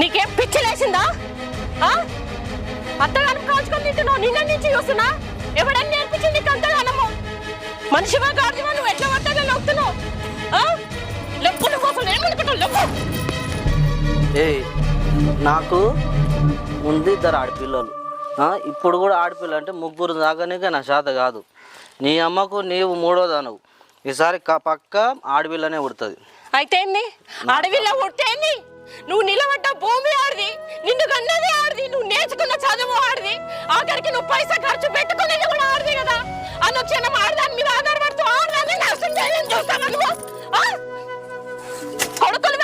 నీకేం పిచ్చి లేచిందా? అత్తగానం కాల్చుకొని తింటున్నావు, నిన్న నుంచి చూస్తున్నా. ఎవడని నేర్పించింది నీకు అంతగానము? మనిషివా గాడివా నువ్వు ఎట్లా పట్టాలని నొక్కుతున్నావు? లెప్పుల కోసం ఏమనుకుంటావు? లెప్పు. నాకు ముందు 2 ఆడపిల్లలు, ఇప్పుడు కూడా ఆడపిల్ల అంటే 3 దాకానే నా శాత కాదు. నీ అమ్మకు నీవు 3వ దానవు. ఈసారి పక్క ఆడపిల్లనే పుడుతుంది. అయితే ఏంది? ఆడపిల్ల పుట్టేంది? నువ్వు నిలబడ్డ భూమి ఆడిది, నిన్ను కన్నది ఆడిది, నువ్వు నేర్చుకున్న చదువు ఆడిది, ఆఖరికి నువ్వు పైసా ఖర్చు పెట్టుకునేది కూడా ఆడిది కదా. అనుక్షణం ఆడదాని మీద ఆధారపడుతూ ఆడదాన్ని నాశనం చేయాలని చూస్తావా నువ్వు? కొడుకులు